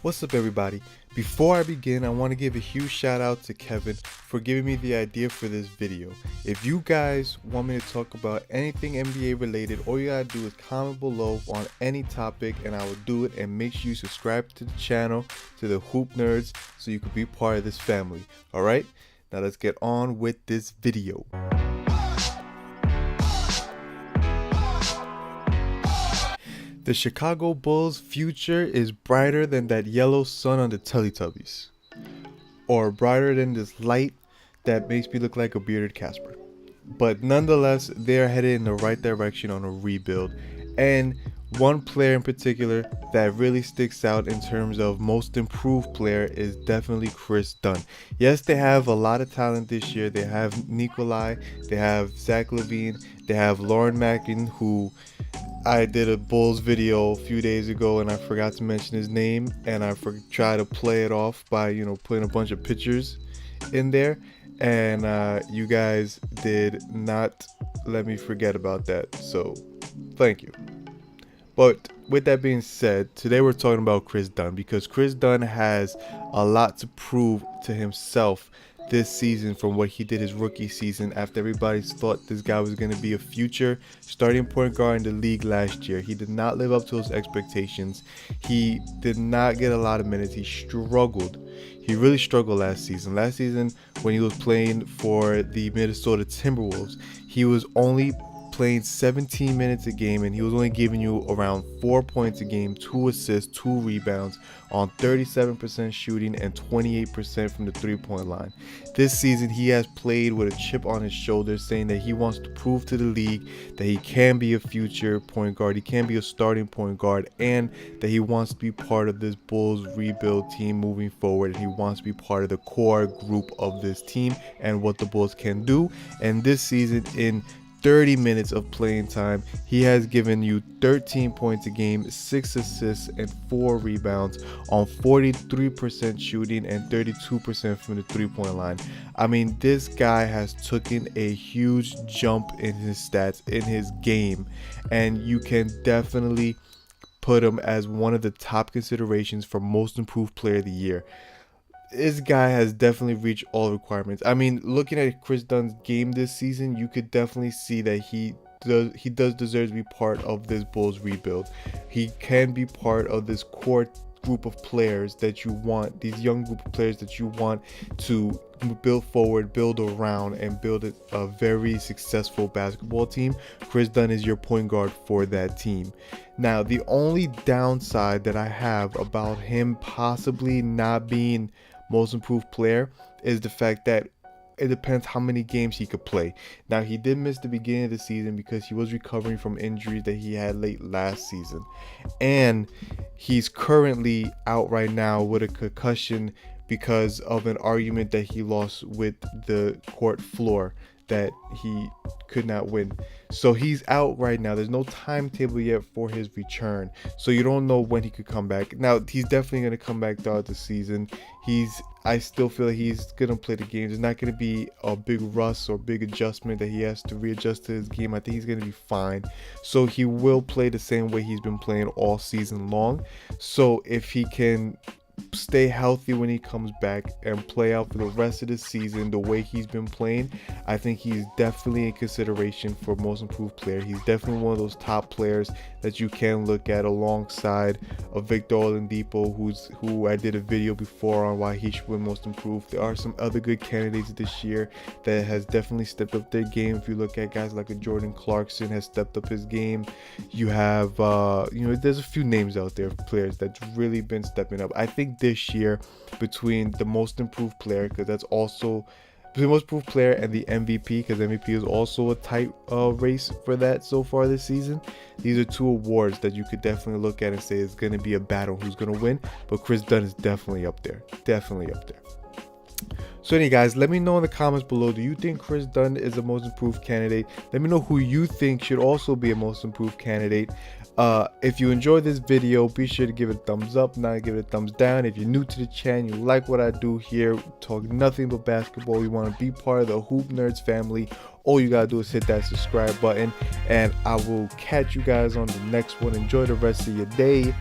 What's up, everybody? Before I begin, I want to give a huge shout out to Kevin for giving me the idea for this video. If you guys want me to talk about anything NBA related, all you gotta do is comment below on any topic and I will do it. And make sure you subscribe to the channel, to the Hoop Nerds, so you can be part of this family. Alright, now let's get on with this video. The Chicago Bulls' future is brighter than that yellow sun on the Teletubbies. Or brighter than this light that makes me look like a bearded Casper. But nonetheless, they are headed in the right direction on a rebuild. And one player in particular that really sticks out in terms of most improved player is definitely Kris Dunn. Yes, they have a lot of talent this year. They have Nikolai, they have Zach LaVine, they have Lauren Mackin, who I did a Bulls video a few days ago and I forgot to mention his name, and I tried to play it off by putting a bunch of pictures in there, and you guys did not let me forget about that, so thank you. But with that being said, today we're talking about Kris Dunn because Kris Dunn has a lot to prove to himself this season from what he did his rookie season, after everybody thought this guy was going to be a future starting point guard in the league last year. He did not live up to those expectations. He did not get a lot of minutes. He struggled. He really struggled last season. Last season, when he was playing for the Minnesota Timberwolves, he was only playing 17 minutes a game and he was only giving you around 4 points a game, 2 assists, 2 rebounds on 37% shooting and 28% from the three-point line. This season he has played with a chip on his shoulder, saying that he wants to prove to the league that he can be a future point guard, he can be a starting point guard, and that he wants to be part of this Bulls rebuild team moving forward, and he wants to be part of the core group of this team and what the Bulls can do. And this season, in 30 minutes of playing time, he has given you 13 points a game, 6 assists and 4 rebounds on 43% shooting and 32% from the three-point line. I mean, this guy has taken a huge jump in his stats, in his game, and you can definitely put him as one of the top considerations for most improved player of the year. This guy has definitely reached all requirements. I mean, looking at Kris Dunn's game this season, you could definitely see that he does deserve to be part of this Bulls rebuild. He can be part of this core group of players that you want, these young group of players that you want to build forward, build around, and build a very successful basketball team. Kris Dunn is your point guard for that team. Now, the only downside that I have about him possibly not being most improved player is the fact that it depends how many games he could play. Now, he did miss the beginning of the season because he was recovering from injuries that he had late last season, and he's currently out right now with a concussion because of an argument that he lost with the court floor that he could not win. So he's out right now. There's no timetable yet for his return, so you don't know when he could come back. Now, he's definitely going to come back throughout the season. I still feel like he's going to play the game. There's not going to be a big rust or big adjustment that he has to readjust to his game. I think he's going to be fine. So he will play the same way he's been playing all season long. So if he can stay healthy when he comes back and play out for the rest of the season the way he's been playing, I think he's definitely in consideration for most improved player. He's definitely one of those top players that you can look at alongside of Victor Oladipo, who I did a video before on why he should win most improved. There are some other good candidates this year that has definitely stepped up their game. If you look at guys like a Jordan Clarkson has stepped up his game. You have there's a few names out there of players that's really been stepping up. I think this year, between the most improved player, because that's also the most improved player, and the MVP, because MVP is also a tight race for that so far this season. These are two awards that you could definitely look at and say it's going to be a battle who's going to win, but Kris Dunn is definitely up there. So anyway, guys, let me know in the comments below, do you think Kris Dunn is a most improved candidate? Let me know who you think should also be a most improved candidate. If you enjoyed this video, be sure to give it a thumbs up, not give it a thumbs down. If you're new to the channel, you like what I do here, talk nothing but basketball, you want to be part of the Hoop Nerds family, all you gotta do is hit that subscribe button, and I will catch you guys on the next one. Enjoy the rest of your day.